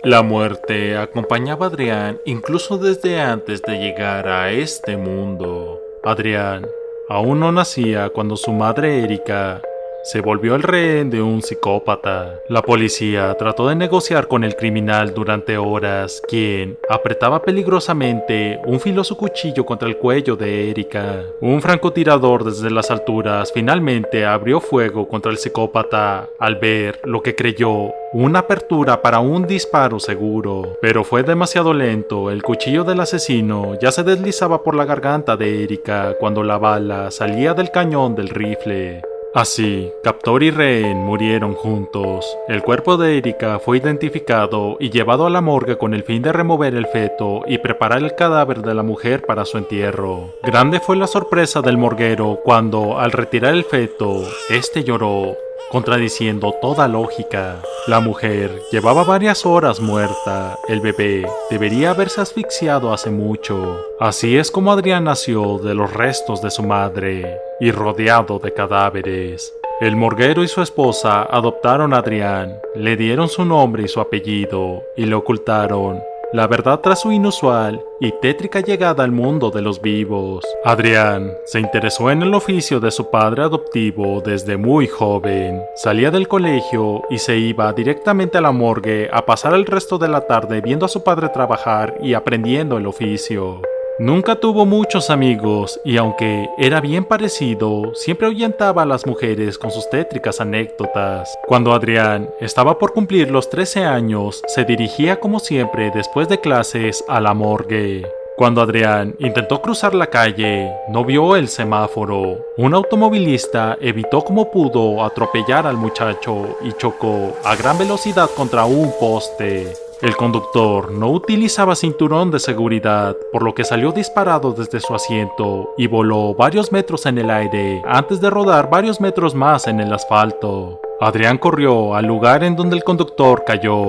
La muerte acompañaba a Adrián incluso desde antes de llegar a este mundo. Adrián aún no nacía cuando su madre Erika se volvió el rehén de un psicópata. La policía trató de negociar con el criminal durante horas, quien apretaba peligrosamente un filoso cuchillo contra el cuello de Erika. Un francotirador desde las alturas finalmente abrió fuego contra el psicópata al ver lo que creyó una apertura para un disparo seguro, pero fue demasiado lento. El cuchillo del asesino ya se deslizaba por la garganta de Erika cuando la bala salía del cañón del rifle. Así, captor y rehén murieron juntos. El cuerpo de Erika fue identificado y llevado a la morgue con el fin de remover el feto y preparar el cadáver de la mujer para su entierro. Grande fue la sorpresa del morguero cuando, al retirar el feto, este lloró, contradiciendo toda lógica. La mujer llevaba varias horas muerta. El bebé debería haberse asfixiado hace mucho. Así es como Adrián nació de los restos de su madre y rodeado de cadáveres. El morguero y su esposa adoptaron a Adrián, le dieron su nombre y su apellido y le ocultaron la verdad tras su inusual y tétrica llegada al mundo de los vivos. Adrián se interesó en el oficio de su padre adoptivo desde muy joven. Salía del colegio y se iba directamente a la morgue a pasar el resto de la tarde viendo a su padre trabajar y aprendiendo el oficio. Nunca tuvo muchos amigos y aunque era bien parecido, siempre ahuyentaba a las mujeres con sus tétricas anécdotas. Cuando Adrián estaba por cumplir los 13 años, se dirigía como siempre después de clases a la morgue. Cuando Adrián intentó cruzar la calle, no vio el semáforo. Un automovilista evitó como pudo atropellar al muchacho y chocó a gran velocidad contra un poste. El conductor no utilizaba cinturón de seguridad, por lo que salió disparado desde su asiento y voló varios metros en el aire antes de rodar varios metros más en el asfalto. Adrián corrió al lugar en donde el conductor cayó,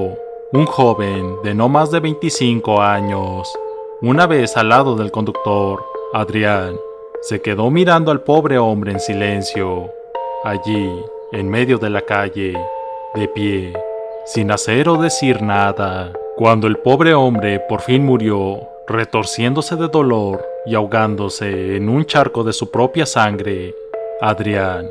un joven de no más de 25 años. Una vez al lado del conductor, Adrián se quedó mirando al pobre hombre en silencio, allí, en medio de la calle, de pie, sin hacer o decir nada. Cuando el pobre hombre por fin murió, retorciéndose de dolor y ahogándose en un charco de su propia sangre, Adrián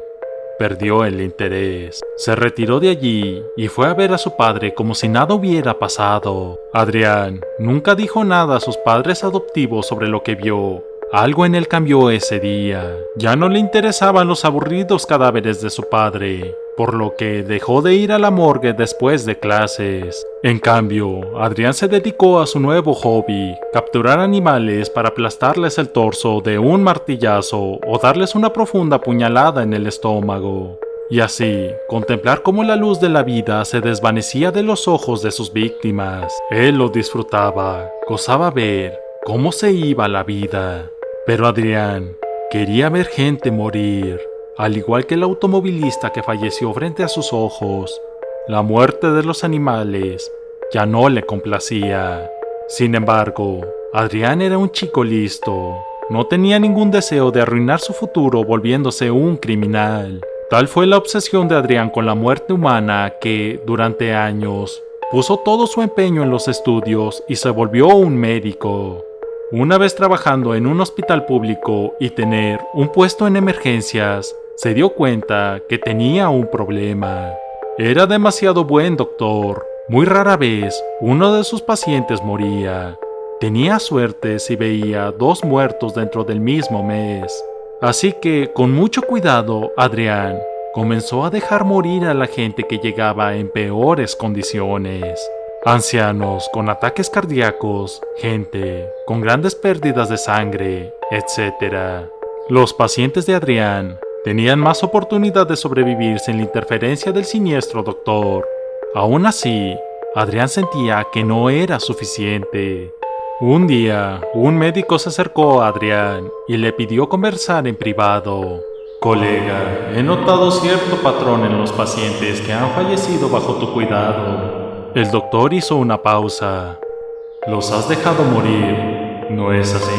perdió el interés. Se retiró de allí y fue a ver a su padre como si nada hubiera pasado. Adrián nunca dijo nada a sus padres adoptivos sobre lo que vio. Algo en él cambió ese día. Ya no le interesaban los aburridos cadáveres de su padre, por lo que dejó de ir a la morgue después de clases. En cambio, Adrián se dedicó a su nuevo hobby, capturar animales para aplastarles el torso de un martillazo o darles una profunda puñalada en el estómago. Y así, contemplar cómo la luz de la vida se desvanecía de los ojos de sus víctimas. Él lo disfrutaba, gozaba ver cómo se iba la vida. Pero Adrián quería ver gente morir. Al igual que el automovilista que falleció frente a sus ojos, la muerte de los animales ya no le complacía. Sin embargo, Adrián era un chico listo. No tenía ningún deseo de arruinar su futuro volviéndose un criminal. Tal fue la obsesión de Adrián con la muerte humana que, durante años, puso todo su empeño en los estudios y se volvió un médico. Una vez trabajando en un hospital público y tener un puesto en emergencias, se dio cuenta que tenía un problema. Era demasiado buen doctor. Muy rara vez uno de sus pacientes moría. Tenía suerte si veía 2 muertos dentro del mismo mes. Así que, con mucho cuidado, Adrián comenzó a dejar morir a la gente que llegaba en peores condiciones. Ancianos con ataques cardíacos, gente con grandes pérdidas de sangre, etc. Los pacientes de Adrián tenían más oportunidad de sobrevivir sin la interferencia del siniestro doctor. Aún así, Adrián sentía que no era suficiente. Un día, un médico se acercó a Adrián y le pidió conversar en privado. «Colega, he notado cierto patrón en los pacientes que han fallecido bajo tu cuidado». El doctor hizo una pausa. «Los has dejado morir, ¿no es así?»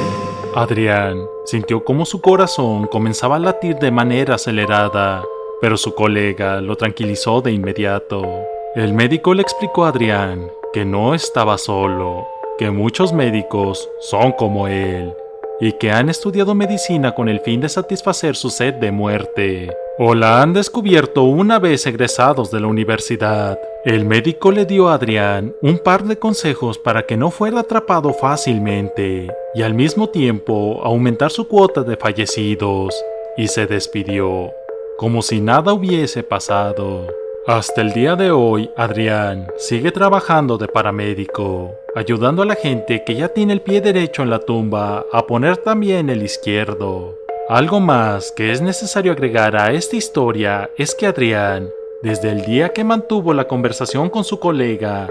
Adrián sintió como su corazón comenzaba a latir de manera acelerada, pero su colega lo tranquilizó de inmediato. El médico le explicó a Adrián que no estaba solo, que muchos médicos son como él y que han estudiado medicina con el fin de satisfacer su sed de muerte, o la han descubierto una vez egresados de la universidad. El médico le dio a Adrián un par de consejos para que no fuera atrapado fácilmente y al mismo tiempo aumentar su cuota de fallecidos, y se despidió, como si nada hubiese pasado. Hasta el día de hoy, Adrián sigue trabajando de paramédico, ayudando a la gente que ya tiene el pie derecho en la tumba a poner también el izquierdo. Algo más que es necesario agregar a esta historia es que Adrián, desde el día que mantuvo la conversación con su colega,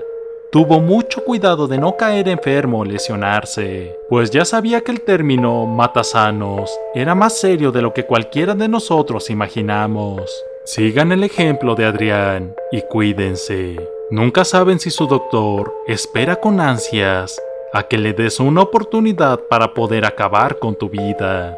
tuvo mucho cuidado de no caer enfermo o lesionarse, pues ya sabía que el término matasanos era más serio de lo que cualquiera de nosotros imaginamos. Sigan el ejemplo de Adrián y cuídense. Nunca saben si su doctor espera con ansias a que le des una oportunidad para poder acabar con tu vida.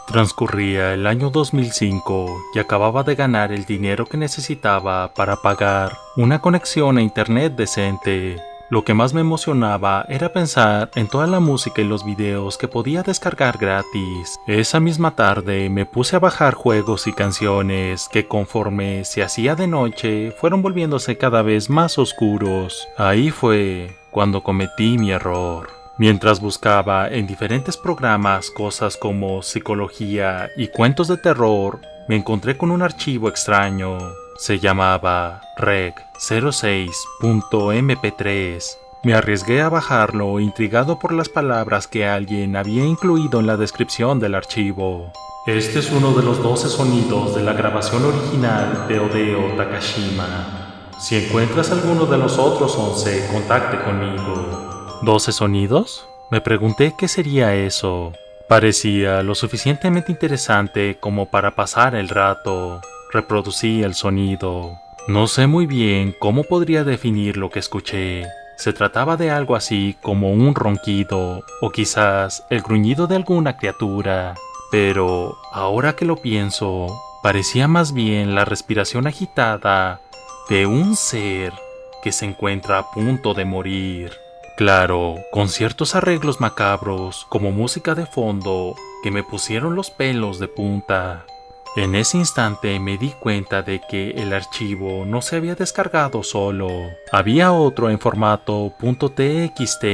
Transcurría el año 2005 y acababa de ganar el dinero que necesitaba para pagar una conexión a internet decente. Lo que más me emocionaba era pensar en toda la música y los videos que podía descargar gratis. Esa misma tarde me puse a bajar juegos y canciones que conforme se hacía de noche fueron volviéndose cada vez más oscuros. Ahí fue cuando cometí mi error. Mientras buscaba en diferentes programas cosas como psicología y cuentos de terror, me encontré con un archivo extraño. Se llamaba reg06.mp3. Me arriesgué a bajarlo, intrigado por las palabras que alguien había incluido en la descripción del archivo. Este es uno de los 12 sonidos de la grabación original de Hideo Takashima. Si encuentras alguno de los otros 11, contacte conmigo. ¿12 sonidos? Me pregunté qué sería eso. Parecía lo suficientemente interesante como para pasar el rato. Reproducí el sonido. No sé muy bien cómo podría definir lo que escuché. Se trataba de algo así como un ronquido o quizás el gruñido de alguna criatura. Pero ahora que lo pienso, parecía más bien la respiración agitada de un ser que se encuentra a punto de morir. Claro, con ciertos arreglos macabros como música de fondo que me pusieron los pelos de punta. En ese instante me di cuenta de que el archivo no se había descargado solo. Había otro en formato .txt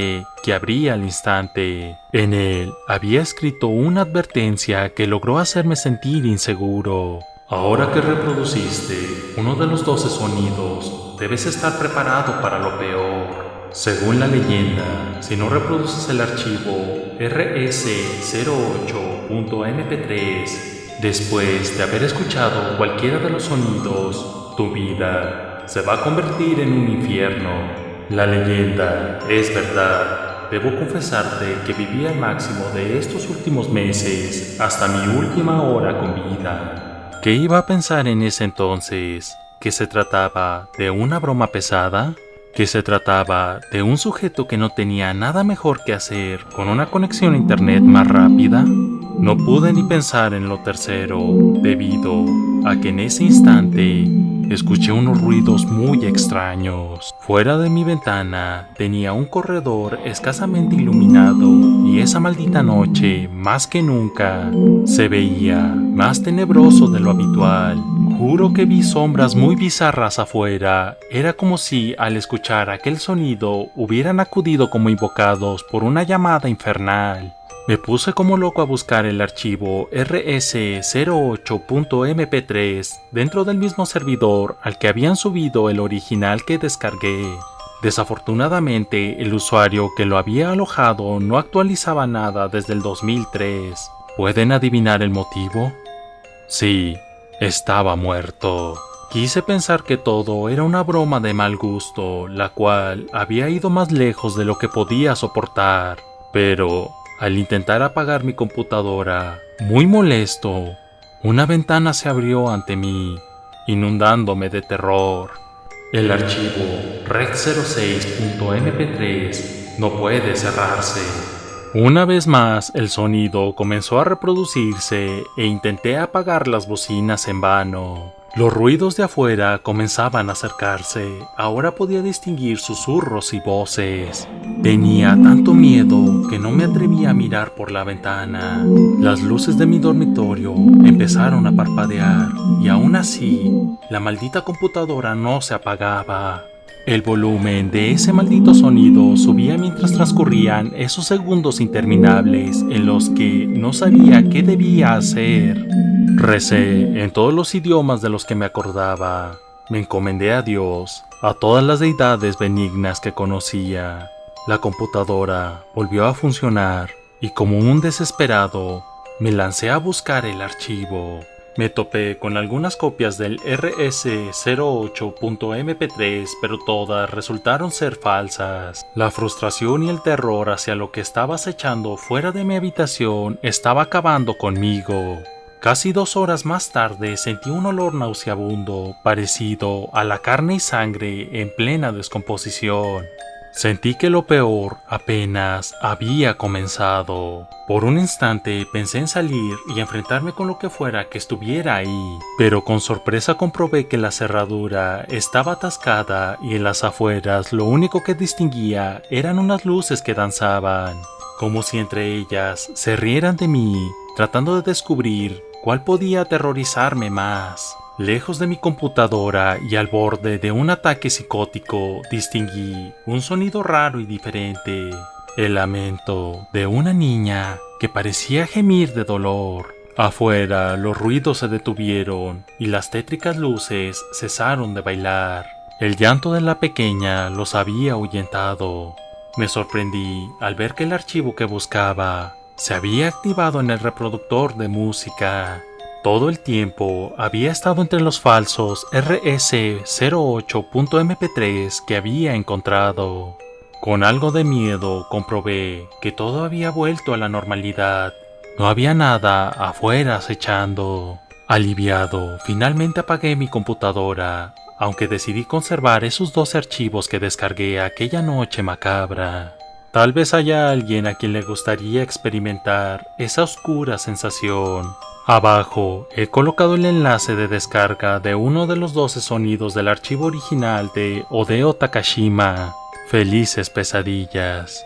que abrí al instante. En él había escrito una advertencia que logró hacerme sentir inseguro. Ahora que reproduciste uno de los 12 sonidos, debes estar preparado para lo peor. Según la leyenda, si no reproduces el archivo rs08.mp3, después de haber escuchado cualquiera de los sonidos, tu vida se va a convertir en un infierno. La leyenda es verdad. Debo confesarte que viví al máximo de estos últimos meses hasta mi última hora con vida. ¿Qué iba a pensar en ese entonces? ¿Que se trataba de una broma pesada? ¿Que se trataba de un sujeto que no tenía nada mejor que hacer con una conexión a internet más rápida? No pude ni pensar en lo tercero, debido a que en ese instante escuché unos ruidos muy extraños. Fuera de mi ventana tenía un corredor escasamente iluminado y esa maldita noche, más que nunca, se veía más tenebroso de lo habitual. Juro que vi sombras muy bizarras afuera. Era como si al escuchar aquel sonido hubieran acudido como invocados por una llamada infernal. Me puse como loco a buscar el archivo rs08.mp3 dentro del mismo servidor al que habían subido el original que descargué. Desafortunadamente, el usuario que lo había alojado no actualizaba nada desde el 2003. ¿Pueden adivinar el motivo? Sí, estaba muerto. Quise pensar que todo era una broma de mal gusto, la cual había ido más lejos de lo que podía soportar, pero al intentar apagar mi computadora, muy molesto, una ventana se abrió ante mí, inundándome de terror. El archivo reg06.mp3 no puede cerrarse. Una vez más, el sonido comenzó a reproducirse e intenté apagar las bocinas en vano. Los ruidos de afuera comenzaban a acercarse. Ahora podía distinguir susurros y voces. Tenía tanto miedo que no me atrevía a mirar por la ventana. Las luces de mi dormitorio empezaron a parpadear y aún así, la maldita computadora no se apagaba. El volumen de ese maldito sonido subía mientras transcurrían esos segundos interminables en los que no sabía qué debía hacer. Recé en todos los idiomas de los que me acordaba. Me encomendé a Dios, a todas las deidades benignas que conocía. La computadora volvió a funcionar y como un desesperado, me lancé a buscar el archivo. Me topé con algunas copias del rs08.mp3, pero todas resultaron ser falsas. La frustración y el terror hacia lo que estaba acechando fuera de mi habitación estaba acabando conmigo. Casi 2 horas más tarde sentí un olor nauseabundo, parecido a la carne y sangre en plena descomposición. Sentí que lo peor apenas había comenzado. Por un instante pensé en salir y enfrentarme con lo que fuera que estuviera ahí, pero con sorpresa comprobé que la cerradura estaba atascada y en las afueras lo único que distinguía eran unas luces que danzaban, como si entre ellas se rieran de mí, tratando de descubrir cuál podía aterrorizarme más. Lejos de mi computadora y al borde de un ataque psicótico, distinguí un sonido raro y diferente. El lamento de una niña que parecía gemir de dolor. Afuera, los ruidos se detuvieron y las tétricas luces cesaron de bailar. El llanto de la pequeña los había ahuyentado. Me sorprendí al ver que el archivo que buscaba se había activado en el reproductor de música. Todo el tiempo había estado entre los falsos rs08.mp3 que había encontrado. Con algo de miedo comprobé que todo había vuelto a la normalidad. No había nada afuera acechando. Aliviado, finalmente apagué mi computadora, aunque decidí conservar esos 12 archivos que descargué aquella noche macabra. Tal vez haya alguien a quien le gustaría experimentar esa oscura sensación. Abajo he colocado el enlace de descarga de uno de los 12 sonidos del archivo original de Hideo Takashima. Felices pesadillas.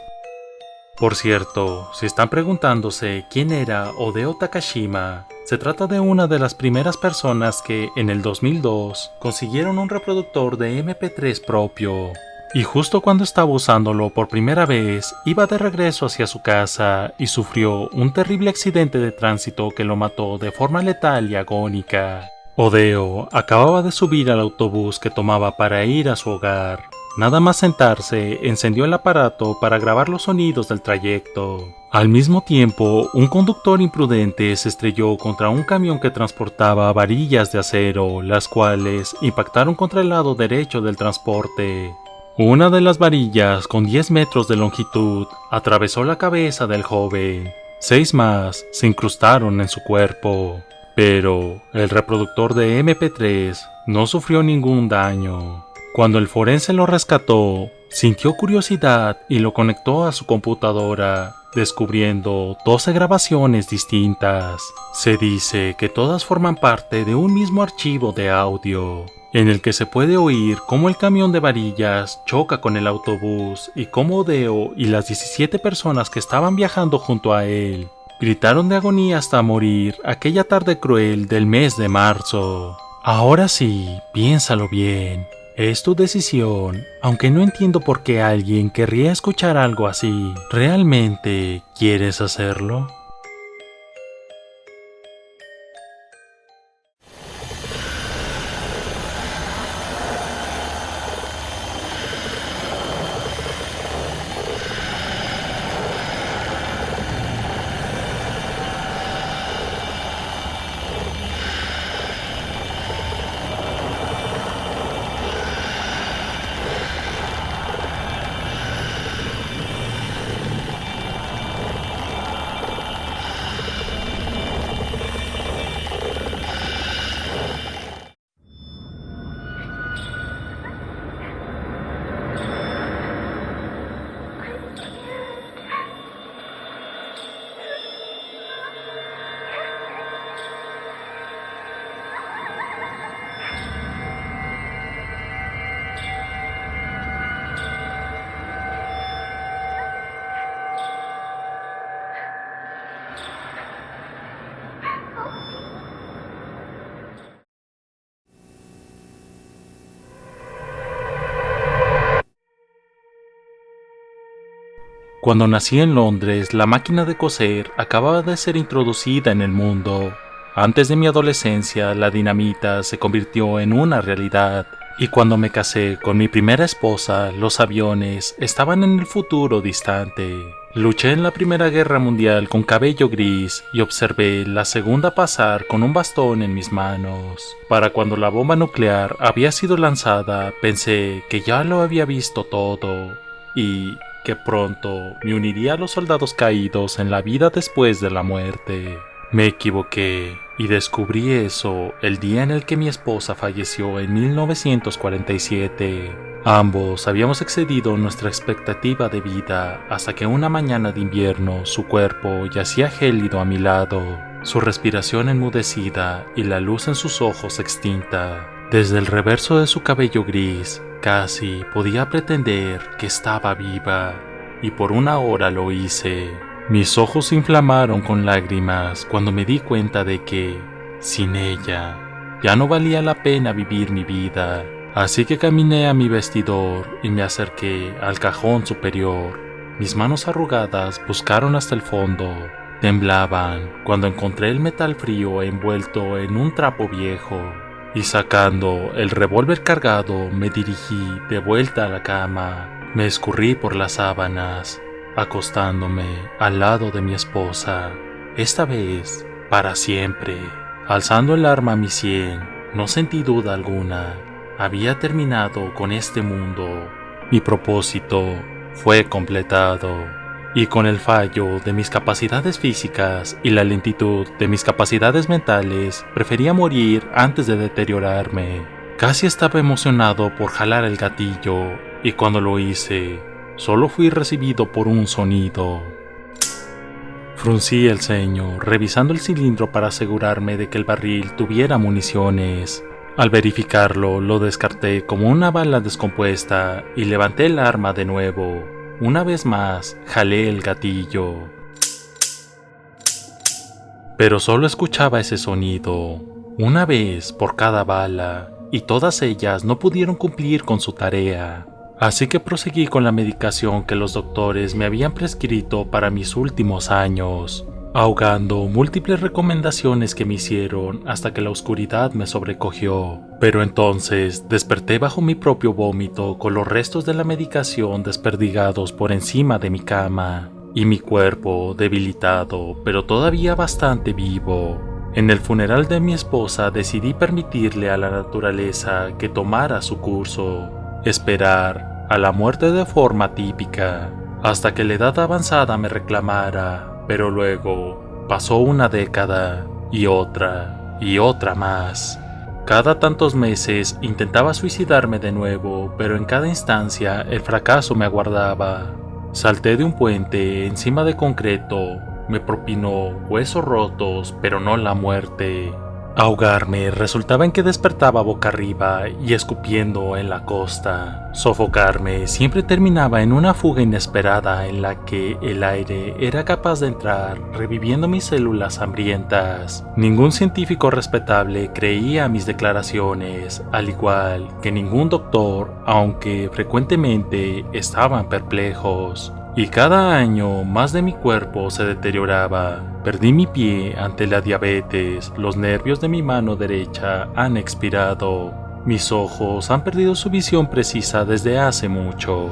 Por cierto, si están preguntándose quién era Hideo Takashima, se trata de una de las primeras personas que, en el 2002, consiguieron un reproductor de MP3 propio. Y justo cuando estaba usándolo por primera vez, iba de regreso hacia su casa y sufrió un terrible accidente de tránsito que lo mató de forma letal y agónica. Hideo acababa de subir al autobús que tomaba para ir a su hogar. Nada más sentarse, encendió el aparato para grabar los sonidos del trayecto. Al mismo tiempo, un conductor imprudente se estrelló contra un camión que transportaba varillas de acero, las cuales impactaron contra el lado derecho del transporte. Una de las varillas, con 10 metros de longitud, atravesó la cabeza del joven. 6 más se incrustaron en su cuerpo, pero el reproductor de MP3 no sufrió ningún daño. Cuando el forense lo rescató, sintió curiosidad y lo conectó a su computadora, descubriendo 12 grabaciones distintas. Se dice que todas forman parte de un mismo archivo de audio, en el que se puede oír cómo el camión de varillas choca con el autobús y cómo Hideo y las 17 personas que estaban viajando junto a él gritaron de agonía hasta morir aquella tarde cruel del mes de marzo. Ahora sí, piénsalo bien. Es tu decisión, aunque no entiendo por qué alguien querría escuchar algo así. ¿Realmente quieres hacerlo? Cuando nací en Londres, la máquina de coser acababa de ser introducida en el mundo. Antes de mi adolescencia, la dinamita se convirtió en una realidad. Y cuando me casé con mi primera esposa, los aviones estaban en el futuro distante. Luché en la Primera Guerra Mundial con cabello gris y observé la Segunda pasar con un bastón en mis manos. Para cuando la bomba nuclear había sido lanzada, pensé que ya lo había visto todo y que pronto me uniría a los soldados caídos en la vida después de la muerte. Me equivoqué y descubrí eso el día en el que mi esposa falleció en 1947. Ambos habíamos excedido nuestra expectativa de vida hasta que una mañana de invierno su cuerpo yacía gélido a mi lado, su respiración enmudecida y la luz en sus ojos extinta. Desde el reverso de su cabello gris, casi podía pretender que estaba viva, y por una hora lo hice. Mis ojos se inflamaron con lágrimas cuando me di cuenta de que, sin ella, ya no valía la pena vivir mi vida. Así que caminé a mi vestidor y me acerqué al cajón superior. Mis manos arrugadas buscaron hasta el fondo. Temblaban cuando encontré el metal frío envuelto en un trapo viejo. Y sacando el revólver cargado, me dirigí de vuelta a la cama. Me escurrí por las sábanas, acostándome al lado de mi esposa, esta vez para siempre. Alzando el arma a mi sien, no sentí duda alguna. Había terminado con este mundo. Mi propósito fue completado. Y con el fallo de mis capacidades físicas y la lentitud de mis capacidades mentales, prefería morir antes de deteriorarme. Casi estaba emocionado por jalar el gatillo, y cuando lo hice, solo fui recibido por un sonido. Fruncí el ceño, revisando el cilindro para asegurarme de que el barril tuviera municiones. Al verificarlo, lo descarté como una bala descompuesta y levanté el arma de nuevo. Una vez más, jalé el gatillo. Pero solo escuchaba ese sonido, una vez por cada bala, y todas ellas no pudieron cumplir con su tarea. Así que proseguí con la medicación que los doctores me habían prescrito para mis últimos años, ahogando múltiples recomendaciones que me hicieron hasta que la oscuridad me sobrecogió. Pero entonces desperté bajo mi propio vómito con los restos de la medicación desperdigados por encima de mi cama, y mi cuerpo debilitado pero todavía bastante vivo. En el funeral de mi esposa decidí permitirle a la naturaleza que tomara su curso, esperar a la muerte de forma típica, hasta que la edad avanzada me reclamara. Pero luego pasó una década y otra más. Cada tantos meses intentaba suicidarme de nuevo, pero en cada instancia el fracaso me aguardaba. Salté de un puente encima de concreto, me propinó huesos rotos, pero no la muerte. Ahogarme resultaba en que despertaba boca arriba y escupiendo en la costa. Sofocarme siempre terminaba en una fuga inesperada en la que el aire era capaz de entrar, reviviendo mis células hambrientas. Ningún científico respetable creía mis declaraciones, al igual que ningún doctor, aunque frecuentemente estaban perplejos. Y cada año más de mi cuerpo se deterioraba. Perdí mi pie ante la diabetes, los nervios de mi mano derecha han expirado, mis ojos han perdido su visión precisa desde hace mucho.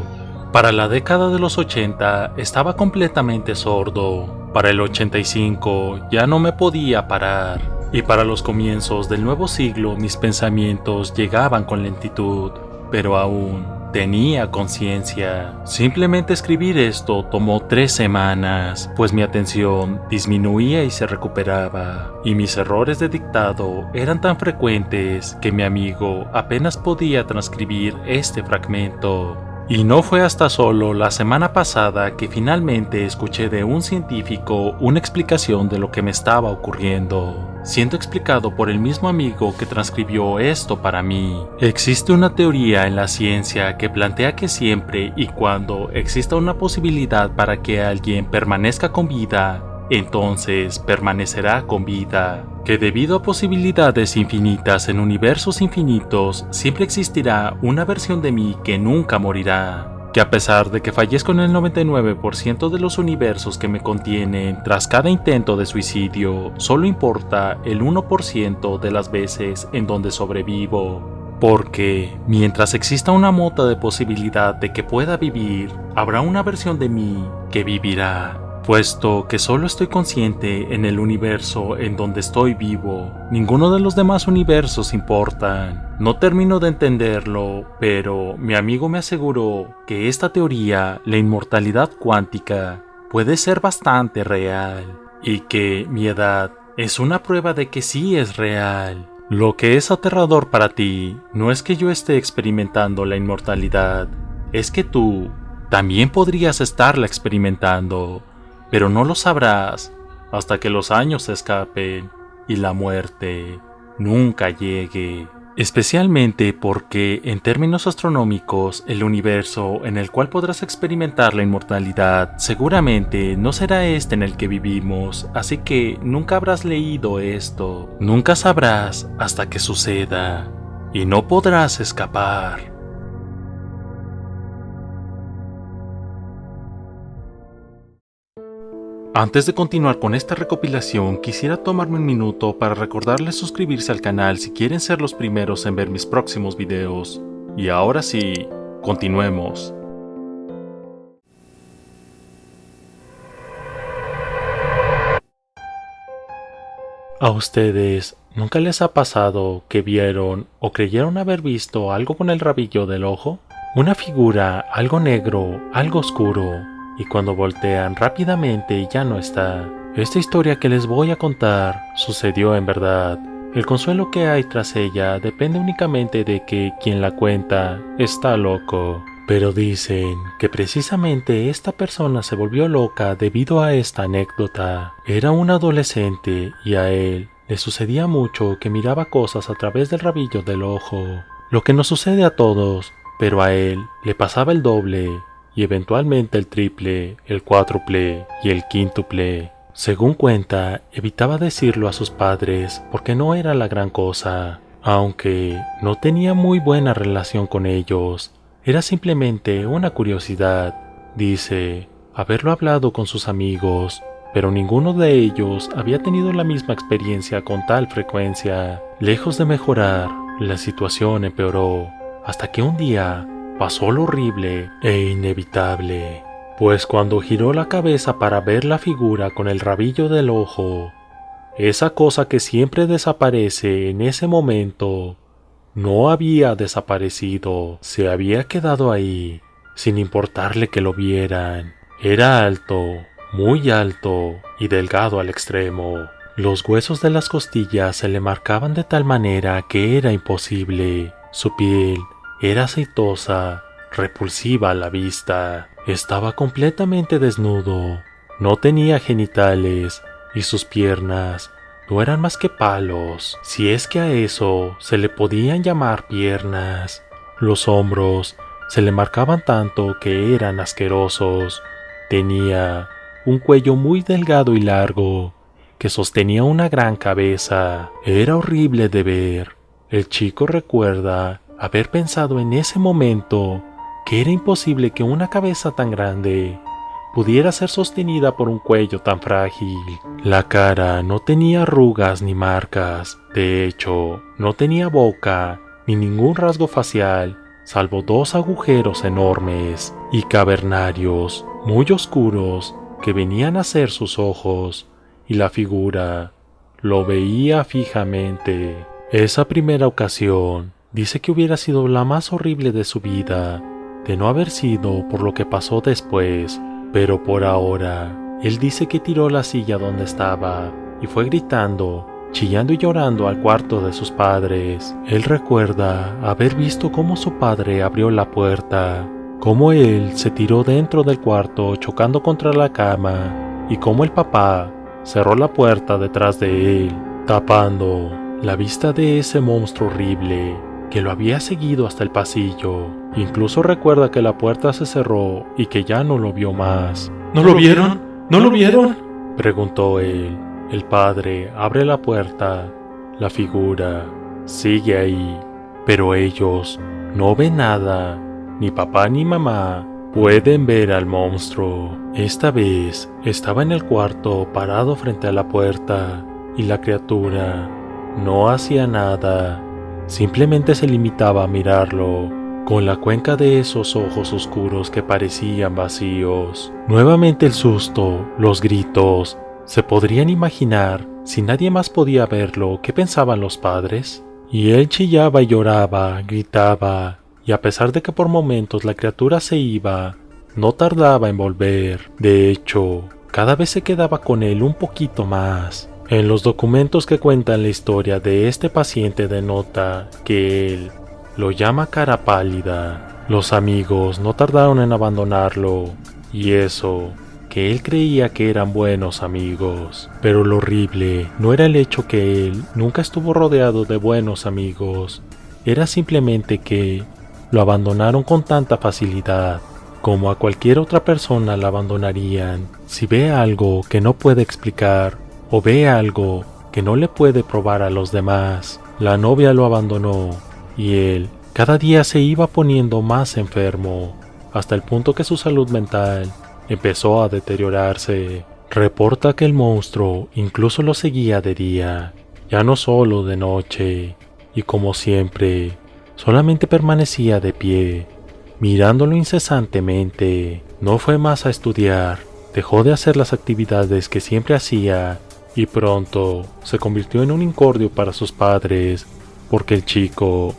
Para la década de los 80 estaba completamente sordo, para el 85 ya no me podía parar, y para los comienzos del nuevo siglo mis pensamientos llegaban con lentitud, pero aún tenía conciencia. Simplemente escribir esto tomó 3 semanas, pues mi atención disminuía y se recuperaba, y mis errores de dictado eran tan frecuentes que mi amigo apenas podía transcribir este fragmento. Y no fue hasta solo la semana pasada que finalmente escuché de un científico una explicación de lo que me estaba ocurriendo, siendo explicado por el mismo amigo que transcribió esto para mí. Existe una teoría en la ciencia que plantea que siempre y cuando exista una posibilidad para que alguien permanezca con vida, entonces permanecerá con vida, que debido a posibilidades infinitas en universos infinitos, siempre existirá una versión de mí que nunca morirá. que a pesar de que fallezco en el 99% de los universos que me contienen tras cada intento de suicidio, solo importa el 1% de las veces en donde sobrevivo. Porque, mientras exista una mota de posibilidad de que pueda vivir, habrá una versión de mí que vivirá. Puesto que solo estoy consciente en el universo en donde estoy vivo, ninguno de los demás universos importan. No termino de entenderlo, pero mi amigo me aseguró que esta teoría, la inmortalidad cuántica, puede ser bastante real, y que mi edad es una prueba de que sí es real. Lo que es aterrador para ti no es que yo esté experimentando la inmortalidad, es que tú también podrías estarla experimentando. Pero no lo sabrás hasta que los años se escapen y la muerte nunca llegue. Especialmente porque, en términos astronómicos, el universo en el cual podrás experimentar la inmortalidad seguramente no será este en el que vivimos, así que nunca habrás leído esto. Nunca sabrás hasta que suceda y no podrás escapar. Antes de continuar con esta recopilación, quisiera tomarme un minuto para recordarles suscribirse al canal si quieren ser los primeros en ver mis próximos videos. Y ahora sí, continuemos. ¿A ustedes nunca les ha pasado que vieron o creyeron haber visto algo con el rabillo del ojo? Una figura, algo negro, algo oscuro, y cuando voltean rápidamente ya no está. Esta historia que les voy a contar sucedió en verdad. El consuelo que hay tras ella depende únicamente de que quien la cuenta está loco. Pero dicen que precisamente esta persona se volvió loca debido a esta anécdota. Era un adolescente y a él le sucedía mucho que miraba cosas a través del rabillo del ojo. Lo que nos sucede a todos, pero a él le pasaba el doble. Y eventualmente el triple, el cuádruple y el quíntuple. Según cuenta, evitaba decirlo a sus padres porque no era la gran cosa, aunque no tenía muy buena relación con ellos. Era simplemente una curiosidad. Dice haberlo hablado con sus amigos, pero ninguno de ellos había tenido la misma experiencia con tal frecuencia. Lejos de mejorar, la situación empeoró, hasta que un día pasó lo horrible e inevitable, pues cuando giró la cabeza para ver la figura con el rabillo del ojo, esa cosa que siempre desaparece en ese momento, no había desaparecido, se había quedado ahí, sin importarle que lo vieran. Era alto, muy alto y delgado al extremo. Los huesos de las costillas se le marcaban de tal manera que era imposible. Su piel era aceitosa, repulsiva a la vista. Estaba completamente desnudo, no tenía genitales y sus piernas no eran más que palos, si es que a eso se le podían llamar piernas. Los hombros se le marcaban tanto que eran asquerosos. Tenía un cuello muy delgado y largo que sostenía una gran cabeza. Era horrible de ver. El chico recuerda haber pensado en ese momento que era imposible que una cabeza tan grande pudiera ser sostenida por un cuello tan frágil. La cara no tenía arrugas ni marcas, de hecho, no tenía boca ni ningún rasgo facial, salvo 2 agujeros enormes y cavernarios muy oscuros que venían a ser sus ojos, y la figura lo veía fijamente. Esa primera ocasión dice que hubiera sido la más horrible de su vida, de no haber sido por lo que pasó después, pero por ahora, él dice que tiró la silla donde estaba y fue gritando, chillando y llorando al cuarto de sus padres. Él recuerda haber visto cómo su padre abrió la puerta, cómo él se tiró dentro del cuarto chocando contra la cama y cómo el papá cerró la puerta detrás de él, tapando la vista de ese monstruo horrible que lo había seguido hasta el pasillo. Incluso recuerda que la puerta se cerró y que ya no lo vio más. ¿No lo vieron? ¿No lo vieron?, preguntó él. El padre abre la puerta. La figura sigue ahí, pero ellos no ven nada. Ni papá ni mamá Pueden ver al monstruo. Esta vez estaba en el cuarto parado frente a la puerta y la criatura no hacía nada. Simplemente se limitaba a mirarlo con la cuenca de esos ojos oscuros que parecían vacíos. Nuevamente el susto, los gritos. ¿Se podrían imaginar, si nadie más podía verlo, qué pensaban los padres? Y él chillaba y lloraba, gritaba, y a pesar de que por momentos la criatura se iba, no tardaba en volver. De hecho, cada vez se quedaba con él un poquito más. En los documentos que cuentan la historia de este paciente denota que él lo llama cara pálida. Los amigos no tardaron en abandonarlo, y eso que él creía que eran buenos amigos. Pero lo horrible no era el hecho que él nunca estuvo rodeado de buenos amigos, era simplemente que lo abandonaron con tanta facilidad, como a cualquier otra persona la abandonarían si ve algo que no puede explicar o ve algo que no le puede probar a los demás. La novia lo abandonó y él cada día se iba poniendo más enfermo, hasta el punto que su salud mental empezó a deteriorarse. Reporta que el monstruo incluso lo seguía de día, ya no solo de noche, y como siempre, solamente permanecía de pie, mirándolo incesantemente. No fue más a estudiar, dejó de hacer las actividades que siempre hacía, y pronto se convirtió en un incordio para sus padres, porque el chico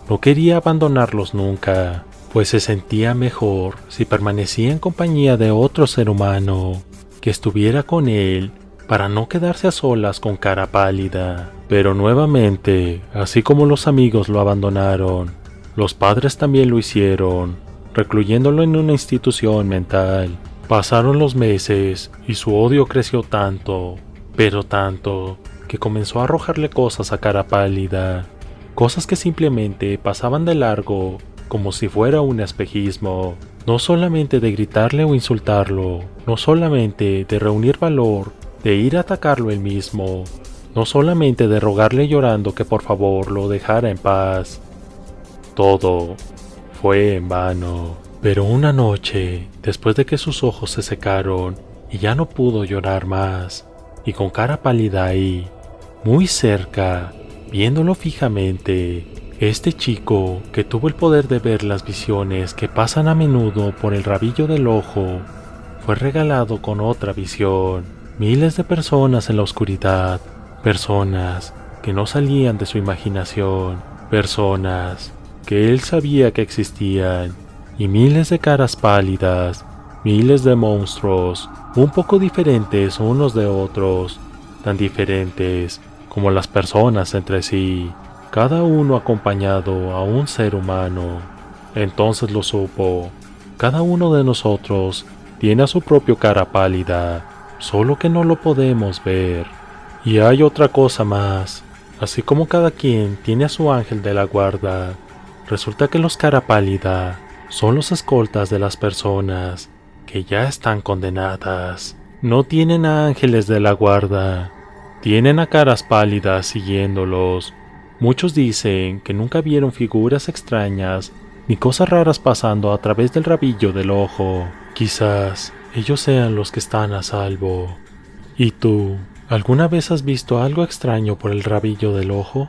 no quería abandonarlos nunca, pues se sentía mejor si permanecía en compañía de otro ser humano que estuviera con él para no quedarse a solas con cara pálida. Pero nuevamente, así como los amigos lo abandonaron, los padres también lo hicieron, recluyéndolo en una institución mental. Pasaron los meses y su odio creció tanto, pero tanto, que comenzó a arrojarle cosas a cara pálida, cosas que simplemente pasaban de largo como si fuera un espejismo. No solamente de gritarle o insultarlo, no solamente de reunir valor, de ir a atacarlo él mismo, no solamente de rogarle llorando que por favor lo dejara en paz. Todo fue en vano. Pero una noche, después de que sus ojos se secaron y ya no pudo llorar más, y con cara pálida ahí, muy cerca, viéndolo fijamente, este chico, que tuvo el poder de ver las visiones que pasan a menudo por el rabillo del ojo, fue regalado con otra visión. Miles de personas en la oscuridad, personas que no salían de su imaginación, personas que él sabía que existían, y miles de caras pálidas, miles de monstruos, un poco diferentes unos de otros, tan diferentes como las personas entre sí, cada uno acompañado a un ser humano. Entonces lo supo, cada uno de nosotros tiene a su propio cara pálida, solo que no lo podemos ver. Y hay otra cosa más, así como cada quien tiene a su ángel de la guarda, resulta que los cara pálida son los escoltas de las personas que ya están condenadas. No tienen a ángeles de la guarda, tienen a caras pálidas siguiéndolos. Muchos dicen que nunca vieron figuras extrañas ni cosas raras pasando a través del rabillo del ojo. Quizás ellos sean los que están a salvo. ¿Y tú, alguna vez has visto algo extraño por el rabillo del ojo?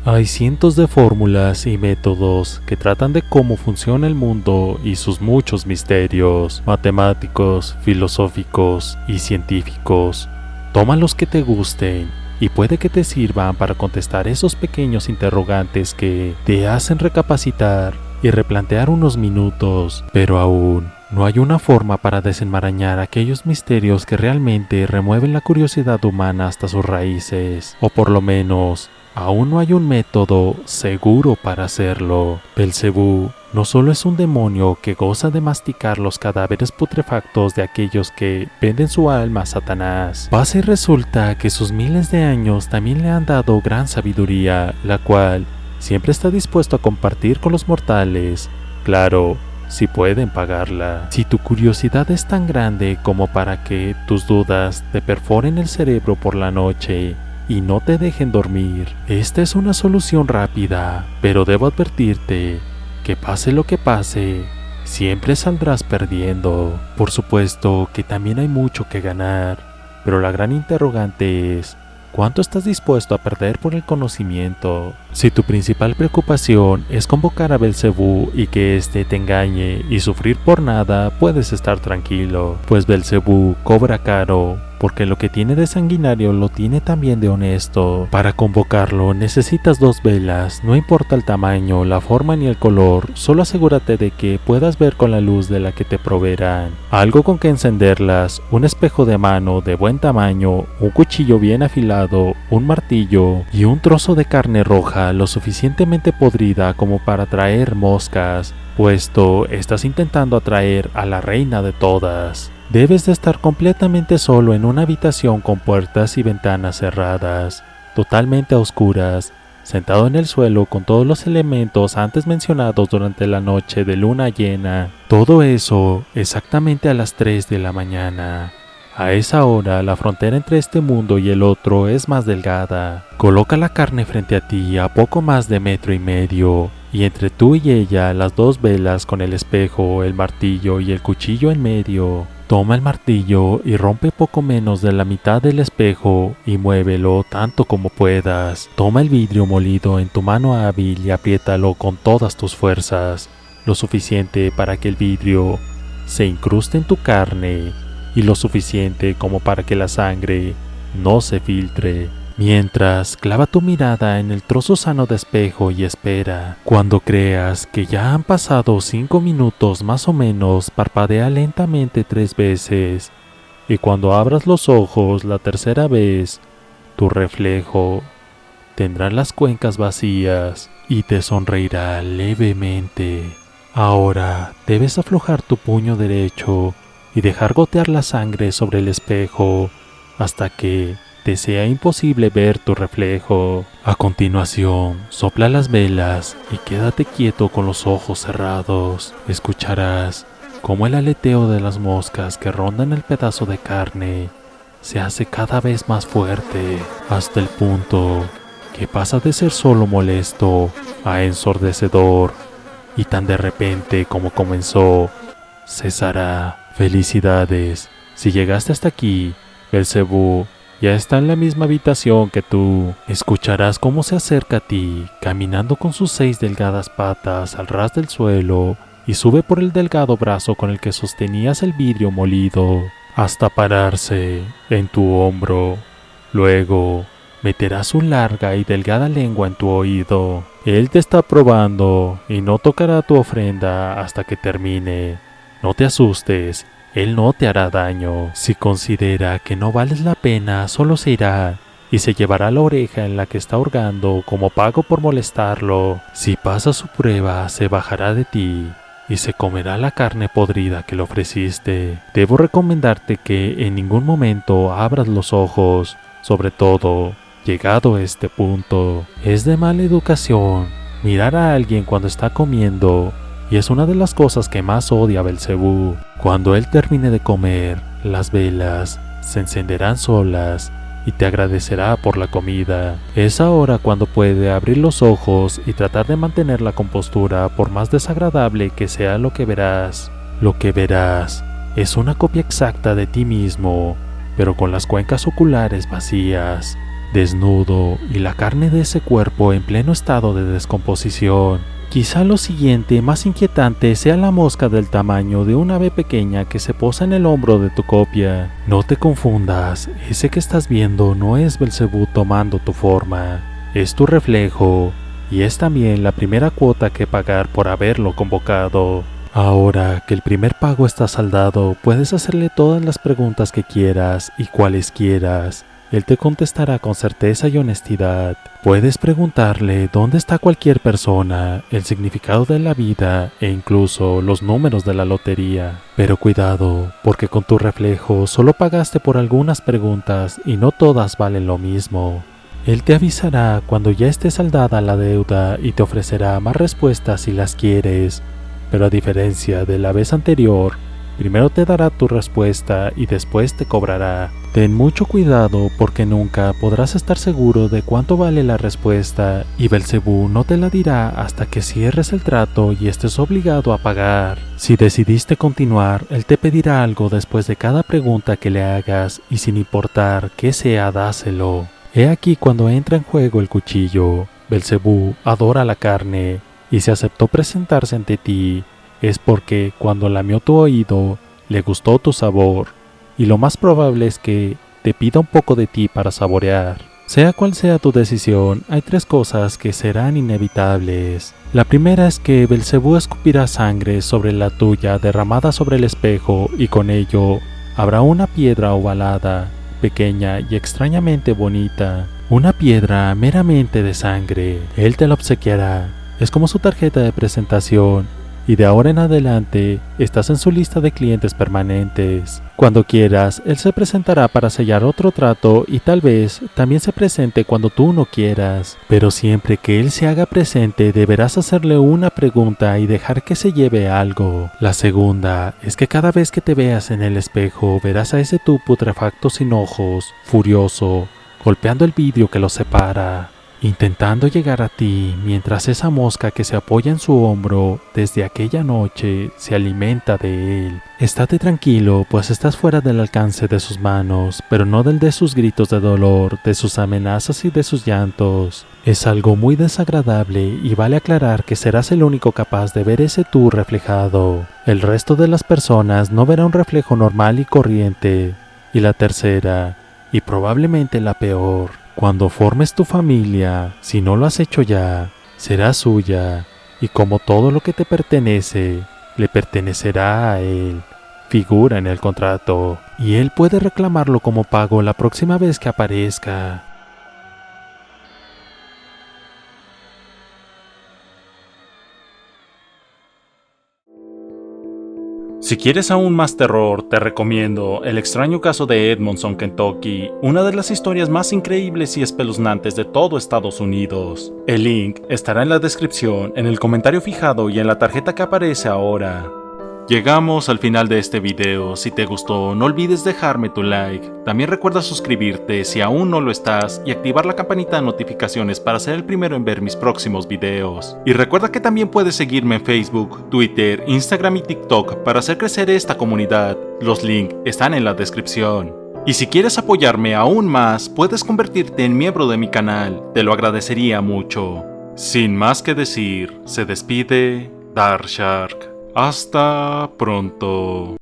Hay cientos de fórmulas y métodos que tratan de cómo funciona el mundo y sus muchos misterios, matemáticos, filosóficos y científicos. Toma los que te gusten y puede que te sirvan para contestar esos pequeños interrogantes que te hacen recapacitar y replantear unos minutos, pero aún no hay una forma para desenmarañar aquellos misterios que realmente remueven la curiosidad humana hasta sus raíces, o por lo menos aún no hay un método seguro para hacerlo. Belcebú no solo es un demonio que goza de masticar los cadáveres putrefactos de aquellos que venden su alma a Satanás. Pasa y resulta que sus miles de años también le han dado gran sabiduría, la cual siempre está dispuesto a compartir con los mortales. Claro, si pueden pagarla. Si tu curiosidad es tan grande como para que tus dudas te perforen el cerebro por la noche y no te dejen dormir. Esta es una solución rápida, pero debo advertirte que pase lo que pase, siempre saldrás perdiendo. Por supuesto que también hay mucho que ganar, pero la gran interrogante es: ¿cuánto estás dispuesto a perder por el conocimiento? Si tu principal preocupación es convocar a Belcebú y que éste te engañe y sufrir por nada, puedes estar tranquilo, pues Belcebú cobra caro, porque lo que tiene de sanguinario lo tiene también de honesto. Para convocarlo necesitas 2 velas, no importa el tamaño, la forma ni el color, solo asegúrate de que puedas ver con la luz de la que te proveerán, algo con que encenderlas, un espejo de mano de buen tamaño, un cuchillo bien afilado, un martillo y un trozo de carne roja lo suficientemente podrida como para atraer moscas, puesto estás intentando atraer a la reina de todas. Debes de estar completamente solo en una habitación con puertas y ventanas cerradas, totalmente a oscuras, sentado en el suelo con todos los elementos antes mencionados durante la noche de luna llena. Todo eso exactamente a las 3 de la mañana. A esa hora, la frontera entre este mundo y el otro es más delgada. Coloca la carne frente a ti a poco más de 1,5 metros, y entre tú y ella las 2 velas con el espejo, el martillo y el cuchillo en medio. Toma el martillo y rompe poco menos de la mitad del espejo y muévelo tanto como puedas. Toma el vidrio molido en tu mano hábil y apriétalo con todas tus fuerzas, lo suficiente para que el vidrio se incruste en tu carne y lo suficiente como para que la sangre no se filtre. Mientras, clava tu mirada en el trozo sano de espejo y espera. Cuando creas que ya han pasado 5 minutos más o menos, parpadea lentamente 3 veces. Y cuando abras los ojos la tercera vez, tu reflejo tendrá las cuencas vacías y te sonreirá levemente. Ahora debes aflojar tu puño derecho y dejar gotear la sangre sobre el espejo hasta que te sea imposible ver tu reflejo. A continuación, sopla las velas y quédate quieto con los ojos cerrados. Escucharás cómo el aleteo de las moscas que rondan el pedazo de carne se hace cada vez más fuerte, hasta el punto que pasa de ser solo molesto a ensordecedor, y tan de repente como comenzó, cesará. Felicidades, si llegaste hasta aquí, Belcebú ya está en la misma habitación que tú. Escucharás cómo se acerca a ti, caminando con sus 6 delgadas patas al ras del suelo, y sube por el delgado brazo con el que sostenías el vidrio molido, hasta pararse en tu hombro. Luego, meterá su larga y delgada lengua en tu oído. Él te está probando y no tocará tu ofrenda hasta que termine. No te asustes, él no te hará daño. Si considera que no vales la pena, solo se irá y se llevará la oreja en la que está hurgando como pago por molestarlo. Si pasa su prueba, se bajará de ti y se comerá la carne podrida que le ofreciste. Debo recomendarte que en ningún momento abras los ojos, sobre todo llegado a este punto. Es de mala educación mirar a alguien cuando está comiendo, y es una de las cosas que más odia Belcebú. Cuando él termine de comer, las velas se encenderán solas y te agradecerá por la comida. Es ahora cuando puede abrir los ojos y tratar de mantener la compostura por más desagradable que sea lo que verás. Lo que verás es una copia exacta de ti mismo, pero con las cuencas oculares vacías, desnudo y la carne de ese cuerpo en pleno estado de descomposición. Quizá lo siguiente más inquietante sea la mosca del tamaño de un ave pequeña que se posa en el hombro de tu copia. No te confundas, ese que estás viendo no es Belcebú tomando tu forma, es tu reflejo, y es también la primera cuota que pagar por haberlo convocado. Ahora que el primer pago está saldado, puedes hacerle todas las preguntas que quieras y cuales quieras. Él te contestará con certeza y honestidad. Puedes preguntarle dónde está cualquier persona, el significado de la vida e incluso los números de la lotería. Pero cuidado, porque con tu reflejo solo pagaste por algunas preguntas y no todas valen lo mismo. Él te avisará cuando ya esté saldada la deuda y te ofrecerá más respuestas si las quieres. Pero a diferencia de la vez anterior, Primero te dará tu respuesta y después te cobrará. Ten mucho cuidado porque nunca podrás estar seguro de cuánto vale la respuesta y Belcebú no te la dirá hasta que cierres el trato y estés obligado a pagar. Si decidiste continuar, él te pedirá algo después de cada pregunta que le hagas y sin importar qué sea, dáselo. He aquí cuando entra en juego el cuchillo. Belcebú adora la carne y si aceptó presentarse ante ti es porque cuando lamió tu oído le gustó tu sabor y lo más probable es que te pida un poco de ti para saborear. Sea cual sea tu decisión, hay 3 cosas que serán inevitables. La primera es que Belcebú escupirá sangre sobre la tuya derramada sobre el espejo y con ello habrá una piedra ovalada, pequeña y extrañamente bonita. Una piedra meramente de sangre. Él te la obsequiará. Es como su tarjeta de presentación y de ahora en adelante estás en su lista de clientes permanentes. Cuando quieras, él se presentará para sellar otro trato y tal vez también se presente cuando tú no quieras. Pero siempre que él se haga presente deberás hacerle una pregunta y dejar que se lleve algo. La segunda es que cada vez que te veas en el espejo verás a ese tú putrefacto sin ojos, furioso, golpeando el vidrio que los separa, intentando llegar a ti mientras esa mosca que se apoya en su hombro desde aquella noche se alimenta de él. Estate tranquilo, pues estás fuera del alcance de sus manos, pero no del de sus gritos de dolor, de sus amenazas y de sus llantos. Es algo muy desagradable y vale aclarar que serás el único capaz de ver ese tú reflejado. El resto de las personas no verá un reflejo normal y corriente. Y la tercera, y probablemente la peor, cuando formes tu familia, si no lo has hecho ya, será suya, y como todo lo que te pertenece, le pertenecerá a él. Figura en el contrato, y él puede reclamarlo como pago la próxima vez que aparezca. Si quieres aún más terror, te recomiendo El extraño caso de Edmondson, Kentucky, una de las historias más increíbles y espeluznantes de todo Estados Unidos. El link estará en la descripción, en el comentario fijado y en la tarjeta que aparece ahora. Llegamos al final de este video. Si te gustó, no olvides dejarme tu like. También recuerda suscribirte si aún no lo estás y activar la campanita de notificaciones para ser el primero en ver mis próximos videos. Y recuerda que también puedes seguirme en Facebook, Twitter, Instagram y TikTok para hacer crecer esta comunidad. Los links están en la descripción. Y si quieres apoyarme aún más, puedes convertirte en miembro de mi canal. Te lo agradecería mucho. Sin más que decir, se despide Darkshark. Hasta pronto.